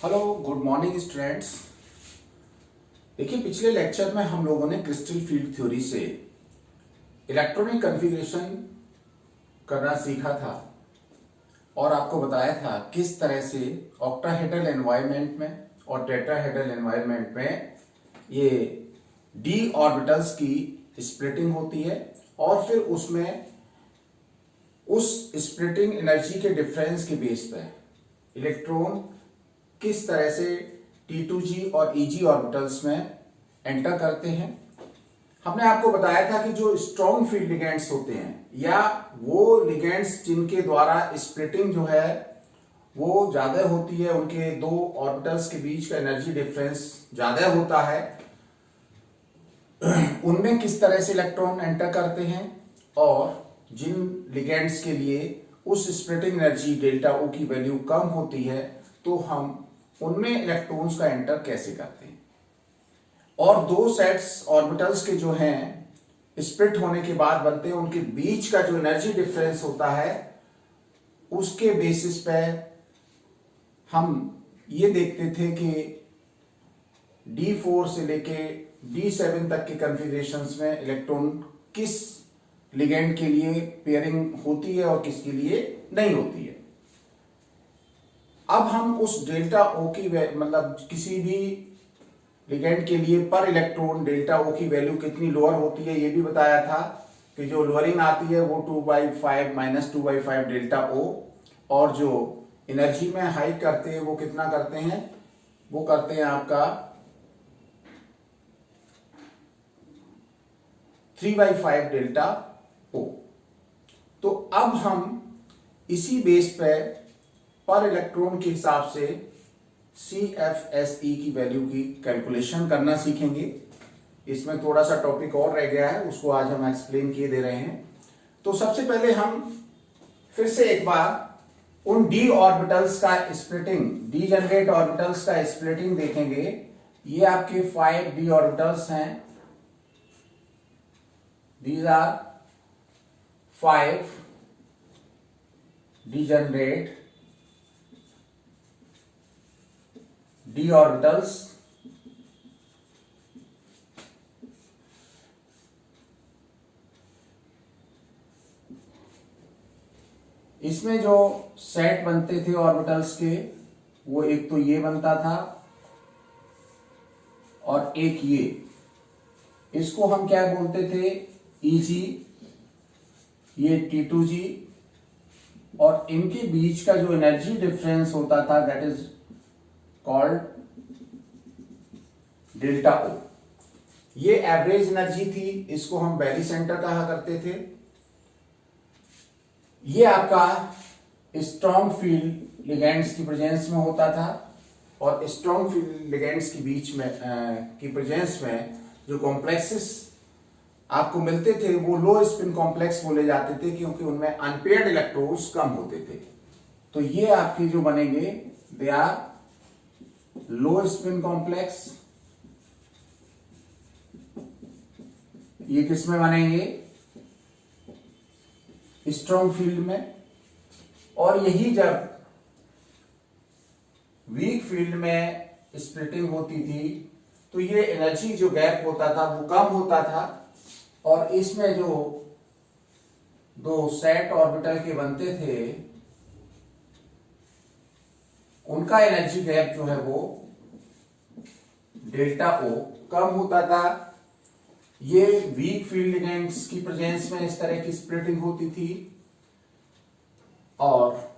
Hello good morning students. देखिए, पिछले lecture में हम लोगों ने क्रिस्टल फील्ड थ्योरी से इलेक्ट्रॉनिक कॉन्फ़िगरेशन करना सीखा था और आपको बताया था किस तरह से ऑक्टाहेड्रल एनवायरनमेंट में और टेट्राहेड्रल एनवायरनमेंट में ये डी ऑर्बिटल्स की स्प्लिटिंग होती है और फिर उसमें उस स्प्लिटिंग एनर्जी के डिफरेंस के बेस पर इलेक्ट्रॉन किस तरह से T2G और EG ऑर्बिटल्स में एंटर करते हैं। हमने आपको बताया था कि जो स्ट्रॉन्ग फील्ड लिगेंड्स होते हैं या वो लिगेंड्स जिनके द्वारा स्प्लिटिंग जो है वो ज्यादा होती है, उनके दो ऑर्बिटल्स के बीच का एनर्जी डिफरेंस ज्यादा होता है, उनमें किस तरह से इलेक्ट्रॉन एंटर करते हैं और जिन लिगेंड्स के लिए उस स्प्लिटिंग एनर्जी डेल्टा O की वैल्यू कम होती है तो हम उनमें इलेक्ट्रॉन्स का एंटर कैसे करते हैं। और दो सेट्स ऑर्बिटल्स के जो हैं स्प्लिट होने के बाद बनते हैं, उनके बीच का जो एनर्जी डिफरेंस होता है उसके बेसिस पे हम ये देखते थे कि D4 से लेके D7 तक के कॉन्फ़िगरेशंस में इलेक्ट्रॉन किस लिगेंड के लिए पेयरिंग होती है और किसके लिए नहीं होती है। अब हम उस डेल्टा O की मतलब किसी भी लिगेंड के लिए पर इलेक्ट्रॉन डेल्टा O की वैल्यू कितनी लोअर होती है ये भी बताया था कि जो लोअरिंग आती है वो 2/5 - 2/5 डेल्टा O, और जो एनर्जी में हाइक करते हैं वो कितना करते हैं, वो करते हैं आपका 3/5 डेल्टा O। तो अब हम इसी बेस पे पर इलेक्ट्रॉन के हिसाब से CFSE की वैल्यू की कैलकुलेशन करना सीखेंगे। इसमें थोड़ा सा टॉपिक और रह गया है, उसको आज हम एक्सप्लेन किए दे रहे हैं। तो सबसे पहले हम फिर से एक बार उन डी ऑर्बिटल्स का स्प्लिटिंग, डी जनरेट ऑर्बिटल्स का स्प्लिटिंग देखेंगे। ये आपके 5 डी ऑर्बिटल्स हैं, these are 5 degenerate d orbitals। इसमें जो सेट बनते थे ऑर्बिटल्स के वो एक तो ये बनता था और एक इसको हम क्या बोलते थे, EG, ये T2G, और इनके बीच का जो एनर्जी डिफरेंस होता था that is called delta O। ये एवरेज एनर्जी थी, इसको हम बैरी सेंटर कहा करते थे। ये आपका स्ट्रॉन्ग फील्ड लिगेंड्स की प्रेजेंस में होता था और स्ट्रॉन्ग फील्ड लिगेंड्स के बीच में की प्रेजेंस में जो कॉम्प्लेक्सेस आपको मिलते थे वो लो स्पिन कॉम्प्लेक्स बोले जाते थे क्योंकि उनमें अनपेयर्ड इलेक्ट्रॉन्स कम होते थे। तो ये आपके जो बनेंगे they are low spin complex. ये किसमें बनेंगे, स्ट्रॉन्ग फील्ड में। और यही जब वीक फील्ड में स्प्लिटिंग होती थी तो ये एनर्जी जो गैप होता था वो कम होता था और इसमें जो दो सेट ऑर्बिटल के बनते थे उनका एनर्जी गैप जो है वो डेल्टा O कम होता था। ये वीक फील्ड लिगेंड्स की प्रेजेंस में इस तरह की स्प्लिटिंग होती थी और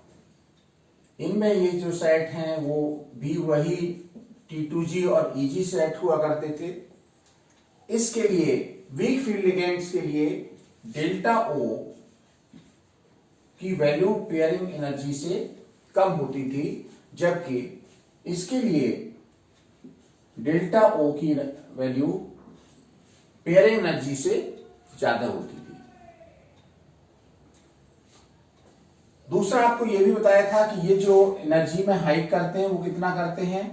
इनमें ये जो सेट हैं वो भी वही T2G और EG सेट हुआ करते थे। इसके लिए वीक फील्ड लिगेंड्स के लिए डेल्टा O की वैल्यू पेयरिंग एनर्जी से कम होती थी, जबकि इसके लिए डेल्टा O की वैल्यू पेयरिंग एनर्जी से ज्यादा होती थी। दूसरा आपको यह भी बताया था कि ये जो एनर्जी में हाइक करते हैं वो कितना करते हैं,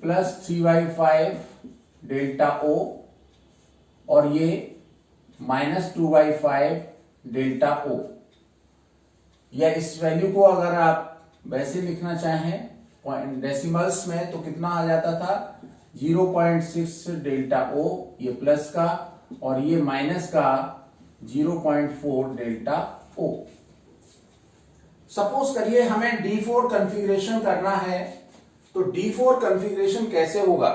+3/5 डेल्टा O, और ये -2/5 डेल्टा O। या इस वैल्यू को अगर आप वैसे लिखना चाहें डेसिमल्स में तो कितना आ जाता था 0.6 डेल्टा ओ, ये प्लस का, और ये माइनस का 0.4 डेल्टा ओ। सपोज करिए हमें D4 कॉन्फ़िगरेशन करना है, तो D4 कॉन्फ़िगरेशन कैसे होगा?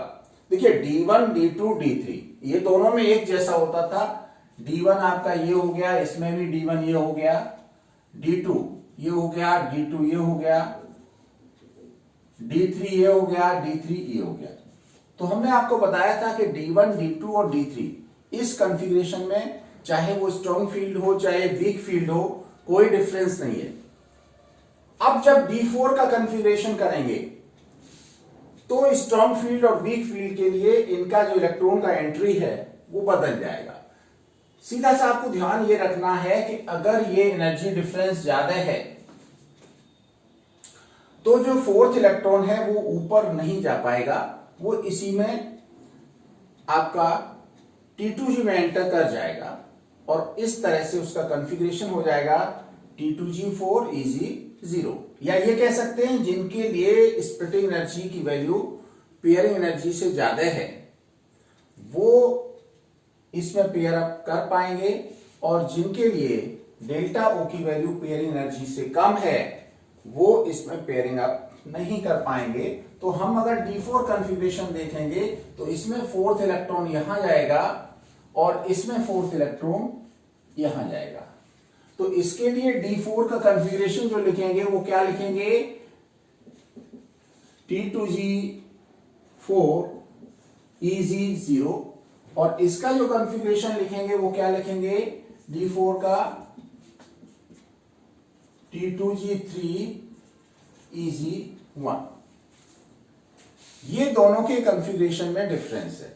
देखिए D1, D2, D3 ये दोनों में एक जैसा होता था। D1 आपका ये हो गया, इसमें भी D1 ये हो गया, D2 ये हो गया, D2 ये हो गया, D3 ये हो गया, D3 ये हो गया। तो हमने आपको बताया था कि D1, D2 और D3 इस कॉन्फ़िगरेशन में चाहे वो स्ट्रॉन्ग फील्ड हो चाहे वीक फील्ड हो, कोई डिफरेंस नहीं है। अब जब D4 का कॉन्फ़िगरेशन करेंगे तो स्ट्रॉन्ग फील्ड और वीक फील्ड के लिए इनका जो इलेक्ट्रॉन का एंट्री है वो बदल जाएगा। सीधा सा आपको ध्यान ये रखना है कि अगर ये एनर्जी डिफरेंस ज्यादा है तो जो फोर्थ इलेक्ट्रॉन है वो ऊपर नहीं जा पाएगा, वो इसी में आपका T2G में एंटर कर जाएगा और इस तरह से उसका कॉन्फ़िगरेशन हो जाएगा T2G4 Eg0। या ये कह सकते हैं जिनके लिए स्प्लिटिंग एनर्जी की वैल्यू पेयरिंग एनर्जी से ज्यादा है वो इसमें पेयर अप कर पाएंगे, और जिनके लिए डेल्टा ओ की वैल्यू पेयरिंग एनर्जी से कम है वो इसमें पेयरिंग अप नहीं कर पाएंगे। तो हम अगर D4 कॉन्फ़िगरेशन देखेंगे तो इसमें फोर्थ इलेक्ट्रॉन यहां जाएगा और इसमें फोर्थ इलेक्ट्रॉन यहां जाएगा। तो इसके लिए D4 का कॉन्फ़िगरेशन जो लिखेंगे वो क्या लिखेंगे? T2G4 Eg0, और इसका जो कॉन्फ़िगरेशन लिखेंगे वो क्या लिखेंगे? D4 का T2G3 Eg1। ये दोनों के कॉन्फ़िगरेशन में डिफरेंस है।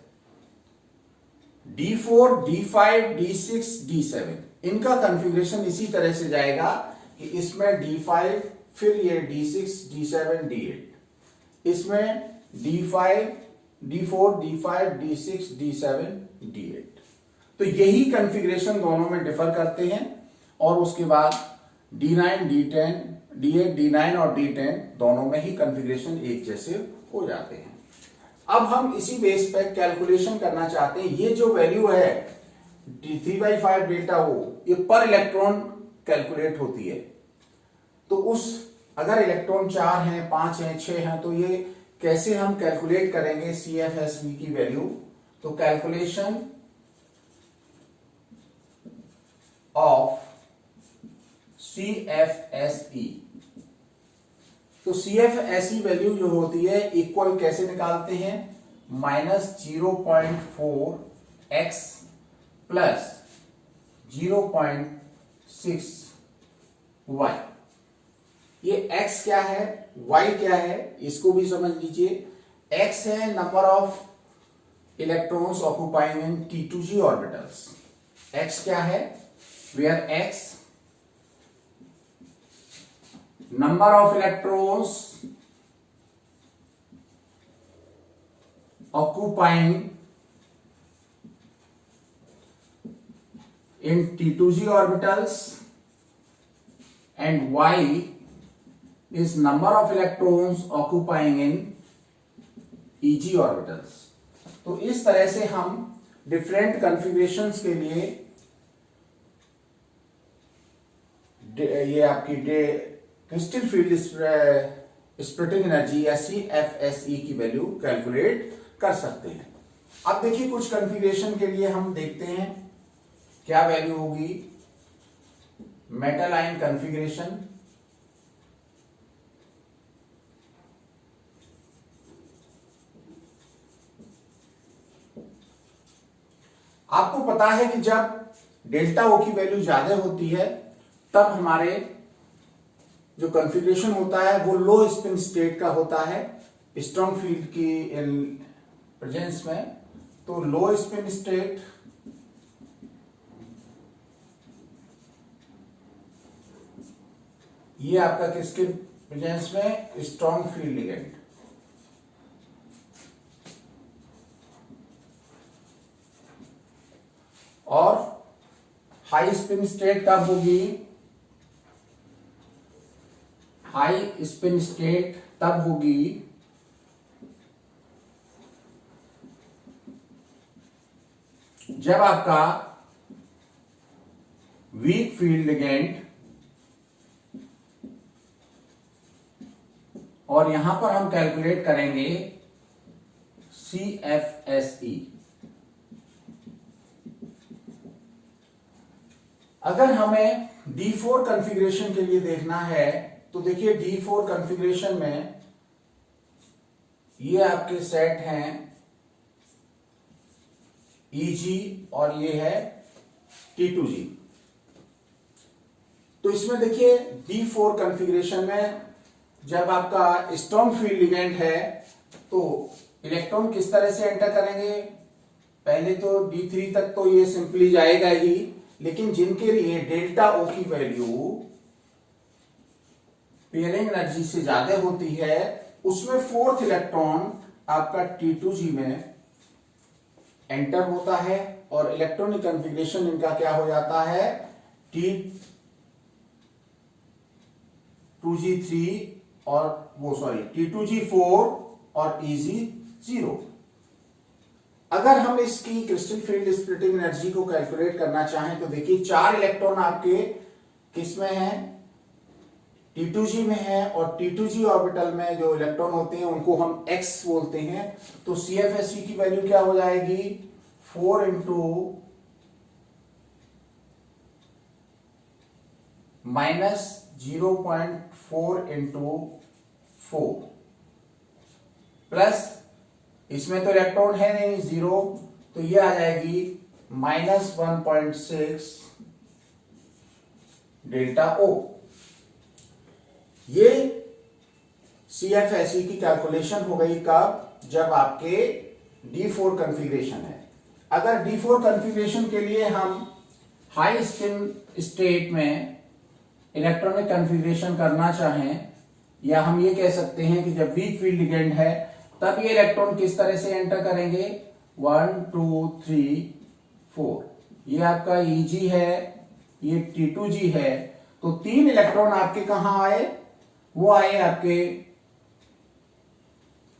D4, D5, D6, D7 इनका कॉन्फ़िगरेशन इसी तरह से जाएगा कि इसमें D5, फिर ये D6, D7, D8, इसमें D5, D4, D5, D6, D7, D8। तो यही कॉन्फ़िगरेशन दोनों में डिफर करते हैं, और उसके बाद D9, D10, D8, D9 और D10 दोनों में ही कॉन्फ़िगरेशन एक जैसे हो जाते हैं। अब हम इसी बेस पे कैलकुलेशन करना चाहते हैं। ये जो वैल्यू है 3/5 डेल्टा ओ, ये पर इलेक्ट्रॉन कैलकुलेट होती है। तो उस अगर इलेक्ट्रॉन 4 हैं, 5 हैं, 6 हैं, तो ये कैसे हम कैलकुलेट करेंगे CFSE की वैल्यू? तो कैलकुलेशन ऑफ CFSE, तो CFSE वैल्यू जो होती है इक्वल कैसे निकालते हैं? -0.4x plus 0.6y। ये x क्या है, y क्या है, इसको भी समझ लीजिए। x है number of electrons occupying in T2G orbitals. x क्या है? Where x number of electrons occupying in T2G orbitals, and y is number of electrons occupying in EG orbitals। तो इस तरह से हम डिफरेंट कॉन्फ़िगरेशंस के लिए ये आपकी क्रिस्टल फील्ड स्प्लिटिंग एनर्जी या CFSE की वैल्यू कैलकुलेट कर सकते हैं। अब देखिए कुछ कॉन्फ़िगरेशन के लिए हम देखते हैं क्या वैल्यू होगी। मेटल आयन कॉन्फ़िगरेशन, आपको पता है कि जब डेल्टा ओ की वैल्यू ज्यादा होती है तब हमारे जो कॉन्फ़िगरेशन होता है वो लो स्पिन स्टेट का होता है स्ट्रॉन्ग फील्ड की प्रेजेंस में। तो लो स्पिन स्टेट ये आपका किसके प्रेजेंस में? Strong field ligand. और हाई स्पिन स्टेट कब होगी? हाई स्पिन स्टेट तब होगी जब आपका वीक फील्ड लिगेंड, और यहां पर हम कैलकुलेट करेंगे CFSE। अगर हमें D4 कॉन्फ़िगरेशन के लिए देखना है तो देखिए D4 कॉन्फ़िगरेशन में ये आपके सेट हैं EG और ये है T2G। तो इसमें देखिए D4 कॉन्फ़िगरेशन में जब आपका स्ट्रॉन्ग फील्ड लिगेंड है तो इलेक्ट्रॉन किस तरह से एंटर करेंगे, पहले तो D3 तक तो ये सिंपली जाएगा ही, लेकिन जिनके लिए डेल्टा O की वैल्यू पेयरिंग एनर्जी से ज्यादा होती है उसमें फोर्थ इलेक्ट्रॉन आपका T2G में एंटर होता है और इलेक्ट्रॉनिक कॉन्फ़िगरेशन इनका क्या हो जाता है, T2G3 और T2G4 और EG0। अगर हम इसकी क्रिस्टल फील्ड स्प्लिटिंग एनर्जी को कैलकुलेट करना चाहें तो देखिए 4 इलेक्ट्रॉन आपके किस में है, T2G में है, और T2G ऑर्बिटल में जो इलेक्ट्रॉन होते हैं उनको हम X बोलते हैं। तो CFSE की वैल्यू क्या हो जाएगी, 4 इंटू -0.4 इंटू 4 प्लस इसमें तो इलेक्ट्रॉन है नहीं 0, तो ये आ जाएगी -1.6 डेल्टा O। ये CFSE की कैलकुलेशन हो गई कब, जब आपके D4 कॉन्फ़िगरेशन है। अगर D4 कॉन्फ़िगरेशन के लिए हम हाई स्पिन स्टेट में इलेक्ट्रॉनिक कॉन्फ़िगरेशन करना चाहें, या हम ये कह सकते हैं कि जब वीक फील्ड लिगेंड है तब ये इलेक्ट्रॉन किस तरह से एंटर करेंगे, 1 2 3 4, ये आपका EG है, ये T2G है, तो 3 इलेक्ट्रॉन आपके कहां आए, वो आए आपके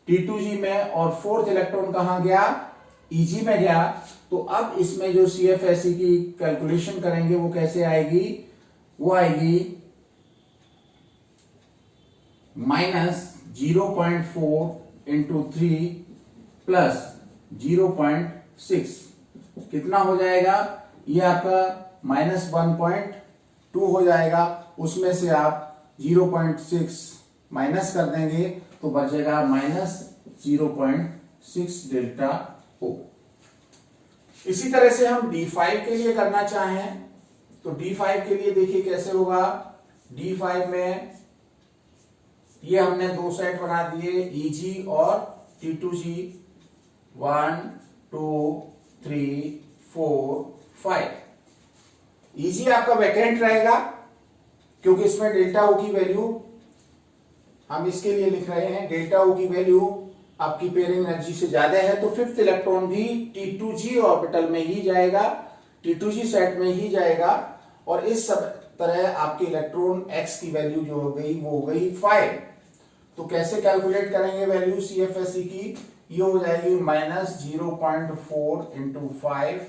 T2G में, और फोर्थ इलेक्ट्रॉन कहां गया, EG में गया। तो अब इसमें जो CFSE की कैलकुलेशन करेंगे वो कैसे आएगी, वो आएगी -0.4 इंटू 3 प्लस 0.6, कितना हो जाएगा, ये आपका -1.2 हो जाएगा, उसमें से आप 0.6 माइनस कर देंगे तो बचेगा -0.6 डेल्टा O। इसी तरह से हम D5 के लिए करना चाहें तो D5 के लिए देखिए कैसे होगा। D5 में ये हमने 2 सेट बना दिए, EG और T2G, 1 2 3 4 5। EG आपका वैकेंट रहेगा क्योंकि इसमें डेल्टा O की वैल्यू हम इसके लिए लिख रहे हैं, डेल्टा O की वैल्यू आपकी पेयरिंग एनर्जी से ज्यादा है, तो फिफ्थ इलेक्ट्रॉन भी T2G ऑर्बिटल में ही जाएगा, T2G सेट में ही जाएगा, और इस सब तरह आपके इलेक्ट्रॉन X की वैल्यू जो हो गई वो हो गई 5। तो कैसे कैलकुलेट करेंगे वैल्यू CFSE की, ये हो जाएगी -0.4 इंटू 5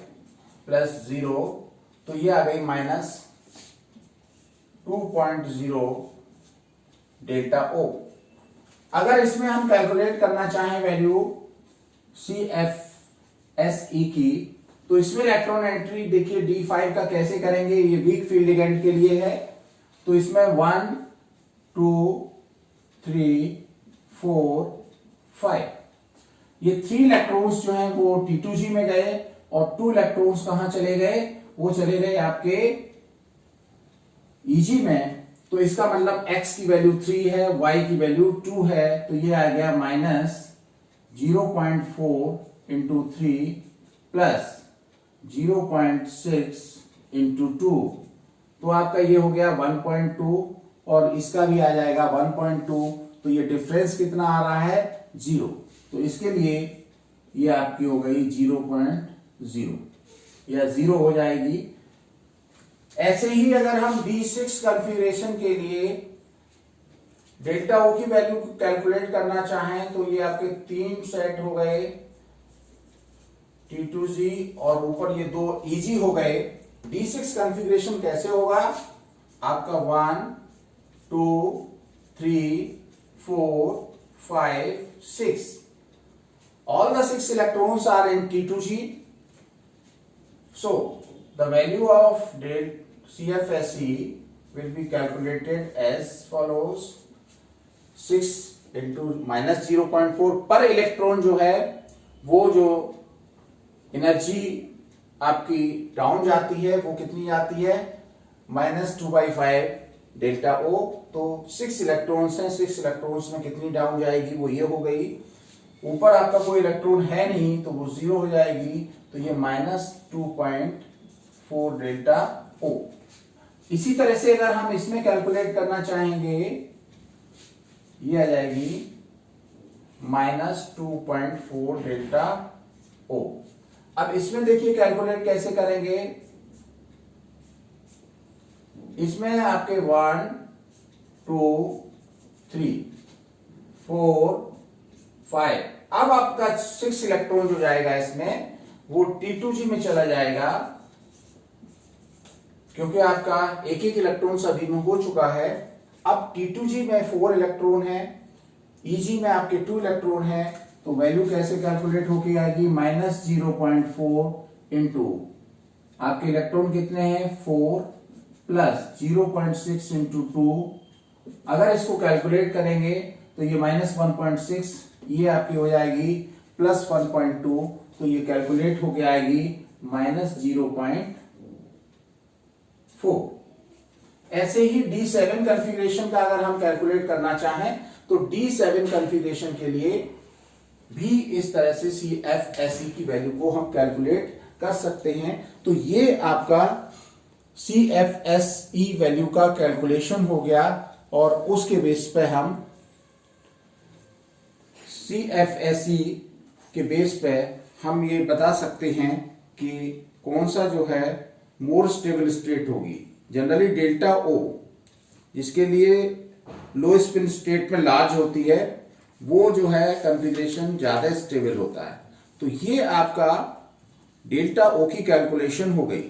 प्लस 0, तो ये आ गई -2.0 डेल्टा O। अगर इसमें हम कैलकुलेट करना चाहें वैल्यू CFSE की, तो इसमें इलेक्ट्रॉन एंट्री देखिए D5 का कैसे करेंगे, ये वीक फील्ड लिगेंड के लिए है, तो इसमें 1 2 3 4 5, ये 3 इलेक्ट्रॉन्स जो हैं वो T2G में गए, और 2 इलेक्ट्रॉन्स कहां चले गए, वो चले गए आपके EG में। तो इसका मतलब X की वैल्यू 3 है, Y की वैल्यू 2 है, तो ये आ गया -0.4 इंटू 3 प्लस 0.6 इंटू 2, तो आपका ये हो गया 1.2, और इसका भी आ जाएगा 1.2, तो ये डिफरेंस कितना आ रहा है, 0। तो इसके लिए ये आपकी हो गई 0.0 या 0 हो जाएगी। ऐसे ही अगर हम D6 कॉन्फ़िगरेशन के लिए डेल्टा ओ की वैल्यू कैलकुलेट करना चाहें तो ये आपके 3 सेट हो गए T2G और ऊपर ये 2 EG हो गए। D6 कॉन्फ़िगरेशन कैसे होगा? आपका 1 2 3 4 5 6, all the 6 electrons are in T2G. So the value of del CFSE will be calculated as follows: 6 into -0.4 पर इलेक्ट्रॉन जो है वो जो एनर्जी आपकी डाउन जाती है वो कितनी जाती है? -2/5 डेल्टा ओ। तो 6 इलेक्ट्रॉन्स हैं, 6 इलेक्ट्रॉन्स में कितनी डाउन जाएगी? वो ये हो गई। ऊपर आपका कोई इलेक्ट्रॉन है नहीं तो वो 0 हो जाएगी, तो ये -2.4 डेल्टा ओ। इसी तरह से अगर हम इसमें कैलकुलेट करना चाहेंगे, ये आ जाएगी -2.4 डेल्टा ओ। अब इसमें देखिए कैलकुलेट कैसे करेंगे। इसमें आपके 1 2 3 4 5, अब आपका 6 इलेक्ट्रॉन जो जाएगा इसमें वो T2G में चला जाएगा, क्योंकि आपका एक एक इलेक्ट्रॉन सभी में हो चुका है। अब T2G में 4 इलेक्ट्रॉन है, EG में आपके 2 इलेक्ट्रॉन है, तो वैल्यू कैसे कैलकुलेट होके आएगी? -0.4 इंटू आपके इलेक्ट्रॉन कितने हैं? 4 प्लस 0.6 इंटू 2। अगर इसको कैलकुलेट करेंगे तो ये -1.6, ये आपकी हो जाएगी +1.2, तो ये कैलकुलेट होके आएगी -0.4। ऐसे ही D7 कॉन्फ़िगरेशन का अगर हम कैलकुलेट करना चाहें तो D7 कॉन्फ़िगरेशन के लिए भी इस तरह से CFSE की वैल्यू को हम कैलकुलेट कर सकते हैं। तो ये आपका CFSE वैल्यू का कैलकुलेशन हो गया, और उसके बेस पे हम CFSE के बेस पे हम ये बता सकते हैं कि कौन सा जो है मोर स्टेबल स्टेट होगी। जनरली डेल्टा ओ, जिसके लिए लो स्पिन स्टेट में लार्ज होती है, वो जो है कॉन्फ़िगरेशन ज्यादा स्टेबल होता है। तो ये आपका डेल्टा ओ की कैलकुलेशन हो गई।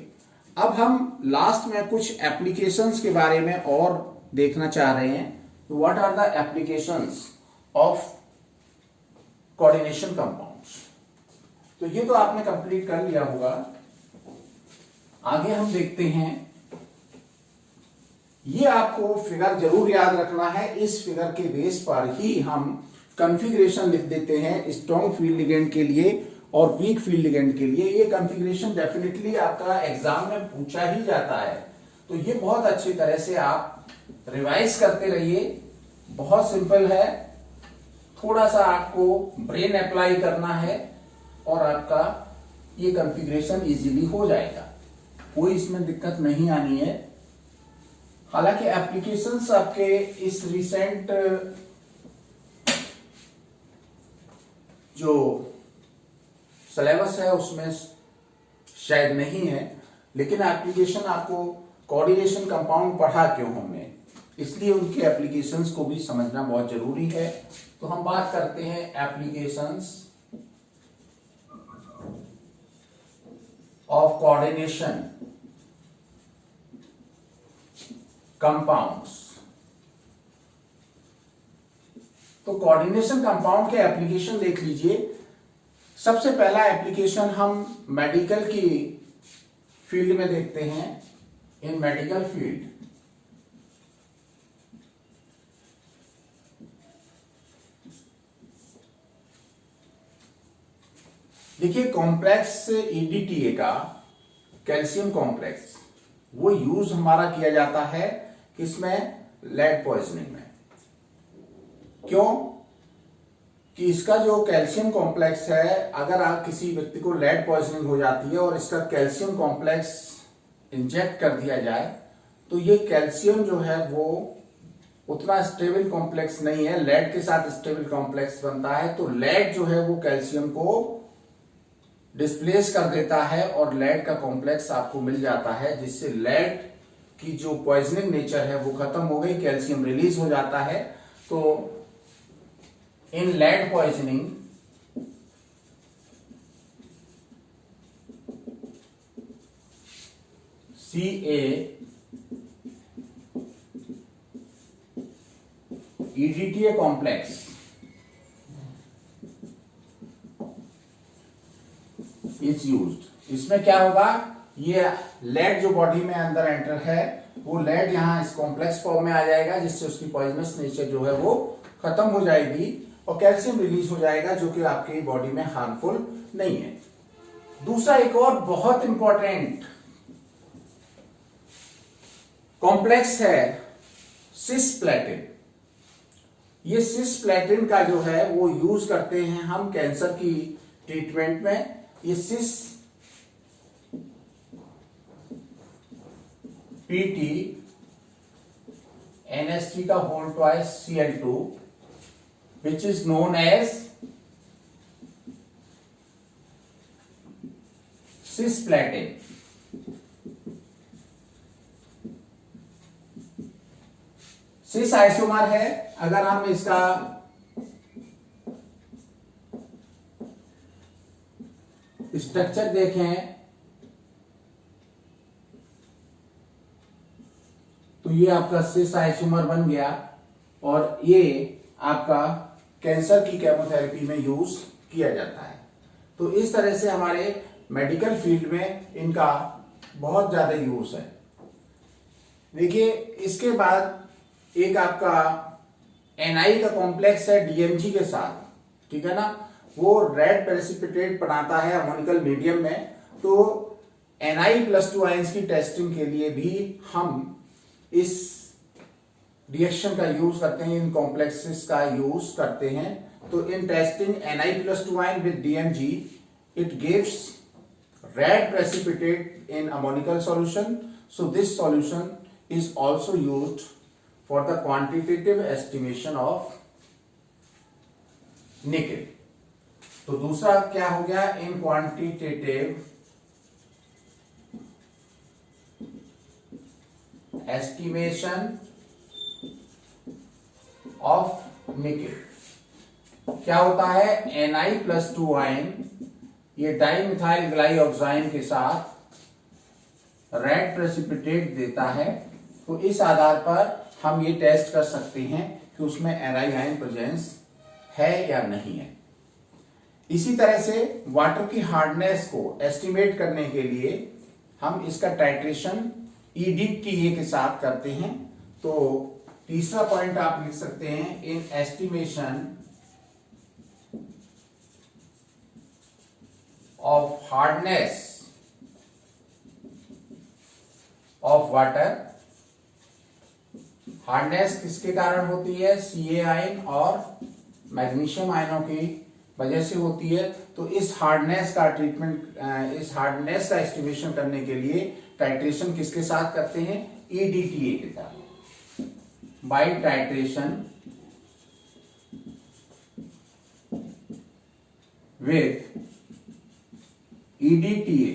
अब हम लास्ट में कुछ एप्लीकेशंस के बारे में और देखना चाह रहे हैं। तो what are the applications of coordination compounds? तो ये तो आपने कंप्लीट कर लिया होगा। आगे हम देखते हैं, ये आपको फिगर जरूर याद रखना है। इस फिगर के बेस पर ही हम कॉन्फ़िगरेशन लिख देते हैं स्ट्रॉन्ग फील्ड लिगेंड के लिए और वीक फील्ड लिगेंड के लिए। ये कॉन्फ़िगरेशन डेफिनेटली आपका एग्जाम में पूछा ही जाता है, तो ये बहुत अच्छी तरह से आप रिवाइज करते रहिए। बहुत सिंपल है, थोड़ा सा आपको ब्रेन अप्लाई करना है और आपका ये कॉन्फ़िगरेशन इजीली हो जाएगा, कोई इसमें दिक्कत नहीं आनी है। हालांकि एप्लीकेशंस आपके इस रिसेंट जो सिलेबस है उसमें शायद नहीं है, लेकिन एप्लीकेशन आपको कोऑर्डिनेशन कंपाउंड पढ़ा क्यों हमने, इसलिए उनके एप्लीकेशंस को भी समझना बहुत जरूरी है। तो हम बात करते हैं एप्लीकेशंस ऑफ कोऑर्डिनेशन कंपाउंड्स। तो कोऑर्डिनेशन कंपाउंड के एप्लीकेशन देख लीजिए। सबसे पहला एप्लीकेशन हम मेडिकल की फील्ड में देखते हैं। इन मेडिकल फील्ड देखिए, कॉम्प्लेक्स EDTA का कैल्शियम कॉम्प्लेक्स वो यूज हमारा किया जाता है किसमें? लेड पॉइजनिंग में। क्यों? कि इसका जो कैल्शियम कॉम्प्लेक्स है, अगर आप किसी व्यक्ति को लेड पॉइजनिंग हो जाती है और इसका कैल्शियम कॉम्प्लेक्स इंजेक्ट कर दिया जाए, तो ये कैल्शियम जो है वो उतना स्टेबल कॉम्प्लेक्स नहीं है, लेड के साथ स्टेबल कॉम्प्लेक्स बनता है। तो लेड जो है वो कैल्शियम को डिस्प्लेस कर देता है और लेड का कॉम्प्लेक्स आपको मिल जाता है, जिससे लेड की जो पॉइजनिंग नेचर है वो खत्म हो गई, कैल्शियम रिलीज हो जाता है। तो इन lead poisoning CaEDTA complex is used. इसमें क्या होगा, ये लेड जो बॉडी में अंदर एंटर है, वो लेड यहाँ इस कॉम्प्लेक्स फॉर्म में आ जाएगा, जिससे उसकी पॉइजनस नेचर जो है वो खत्म हो जाएगी और कैल्शियम रिलीज हो जाएगा, जो कि आपकी बॉडी में हार्मफुल नहीं है। दूसरा एक और बहुत इंपॉर्टेंट कॉम्प्लेक्स है सिस्प्लेटिन। ये सिस्प्लेटिन का जो है वो यूज करते हैं हम कैंसर की ट्रीटमेंट में। ये सिस PT NH3 का whole twice Cl2 which is known as cisplatin. Cis isomer है। अगर हम इसका स्ट्रक्चर देखें तो ये आपका सिस आइसोमर बन गया और ये आपका कैंसर की केमोथेरेपी में यूज किया जाता है। तो इस तरह से हमारे मेडिकल फील्ड में इनका बहुत ज्यादा यूज है। देखिए, इसके बाद एक आपका NI का कॉम्प्लेक्स है DMG के साथ, ठीक है ना। वो रेड प्रेसिपिटेट बनाता है अमोनिकल मीडियम में। तो Na+2 आयंस की टेस्टिंग के लिए भी हम इस रिएक्शन का यूज करते हैं, इन कॉम्प्लेक्सेस का यूज करते हैं। तो in testing Na+2 ion with DMG it gives red precipitate in ammonical solution. So this solution is also used for the quantitative estimation of nickel. तो दूसरा क्या हो गया, इन क्वांटिटेटिव एस्टिमेशन ऑफ निकेल। क्या होता है, Na+2 आयन ये dimethyl ग्लाइऑक्साइन के साथ रेड प्रेसिपिटेट देता है। तो इस आधार पर हम ये टेस्ट कर सकते हैं कि उसमें Ni आयन प्रेजेंस है या नहीं है। इसी तरह से वाटर की हार्डनेस को एस्टिमेट करने के लिए हम इसका टाइट्रेशन EDTA के साथ करते हैं। तो तीसरा पॉइंट आप लिख सकते हैं, इन estimation of hardness of water. Hardness किसके कारण होती है, Ca आयन और मैग्नीशियम आयनों की वजह से होती है। तो इस हार्डनेस का ट्रीटमेंट, इस हार्डनेस का एस्टिमेशन करने के लिए टाइट्रेशन किसके साथ करते हैं, EDTA के साथ, बाय टाइट्रेशन विथ EDTA।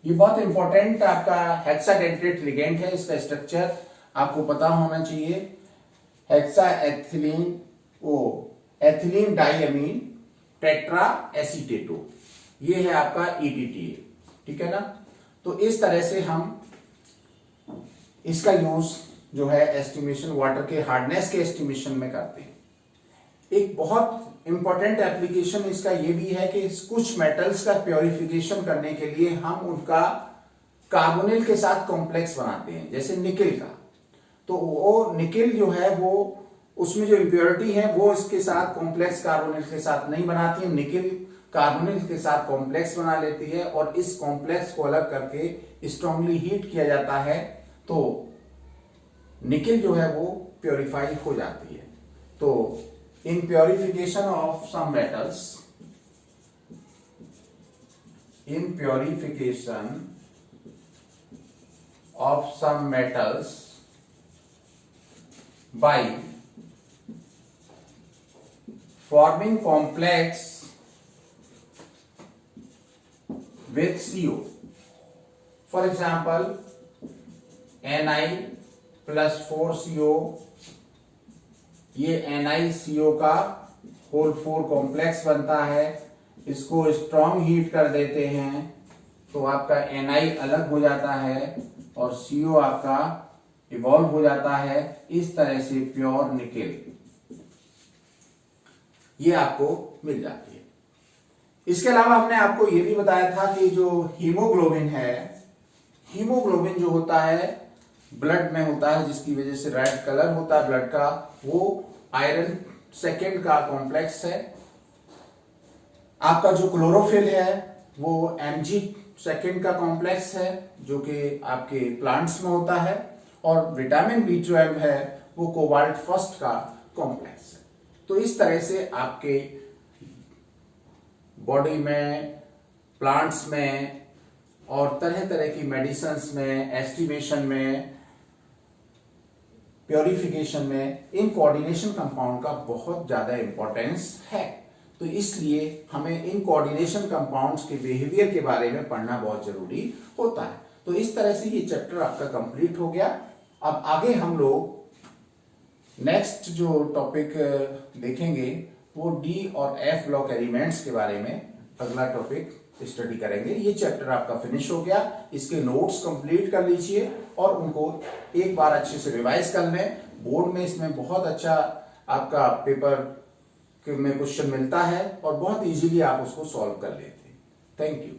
ये बहुत इंपॉर्टेंट आपका हेक्साडेंटेट लिगेंड है। इसका स्ट्रक्चर आपको पता होना चाहिए। हेक्सा एथिलीन डाइअमीन टेट्रा एसीटेटो, ये है आपका EDTA, ठीक है ना। तो इस तरह से हम इसका यूज जो है एस्टिमेशन, वाटर के हार्डनेस के एस्टिमेशन में करते हैं। एक बहुत इंपॉर्टेंट एप्लीकेशन इसका ये भी है कि कुछ मेटल्स का प्योरिफिकेशन करने के लिए हम उनका कार्बोनिल के साथ कॉम्प्लेक्स बनाते हैं, जैसे निकेल का। तो वो निकेल जो है वो उसमें जो इम्प्योरिटी है वो इसके साथ कॉम्प्लेक्स कार्बोनिल के साथ नहीं बनाती है, निकेल कार्बोनिल के साथ कॉम्प्लेक्स बना लेती है और इस कॉम्प्लेक्स को अलग करके स्ट्रांगली हीट किया जाता है तो निकेल जो है वो प्योरीफाई हो जाती है। तो in purification of some metals, in purification of some metals by forming complex with CO. For example, Ni+4CO ये NiCO का होल 4 कॉम्प्लेक्स बनता है। इसको स्ट्रॉन्ग हीट कर देते हैं तो आपका Na अलग हो जाता है और CO आपका इवॉल्व हो जाता है। इस तरह से प्योर निकेल ये आपको मिल जाती है। इसके अलावा हमने आपको ये भी बताया था कि जो हीमोग्लोबिन है, हीमोग्लोबिन जो होता है ब्लड में होता है, जिसकी वजह से रेड कलर होता है ब्लड का, वो आयरन सेकेंड का कॉम्प्लेक्स है। आपका जो क्लोरोफिल है वो Mg सेकेंड का कॉम्प्लेक्स है, जो कि आपके प्लांट्स में होता है। और विटामिन B12 है वो कोबाल्ट फर्स्ट का कॉम्प्लेक्स है। तो इस तरह से आपके बॉडी में, प्लांट्स में और तरह तरह की मेडिसिन्स में, एस्टिमेशन में, प्योरिफिकेशन में इन कोऑर्डिनेशन कंपाउंड का बहुत ज्यादा इंपॉर्टेंस है। तो इसलिए हमें इन कोऑर्डिनेशन कंपाउंड्स के बिहेवियर के बारे में पढ़ना बहुत जरूरी होता है। तो इस तरह से ये चैप्टर आपका कंप्लीट हो गया। अब आगे हम लोग नेक्स्ट जो टॉपिक देखेंगे वो D और F ब्लॉक एलिमेंट्स के बारे में अगला टॉपिक स्टडी करेंगे। ये चैप्टर आपका फिनिश हो गया। इसके नोट्स कंप्लीट कर लीजिए और उनको एक बार अच्छे से रिवाइज कर लें। बोर्ड में इसमें बहुत अच्छा आपका पेपर में क्वेश्चन मिलता है और बहुत इजीली आप उसको सॉल्व कर लेते हैं। Thank you.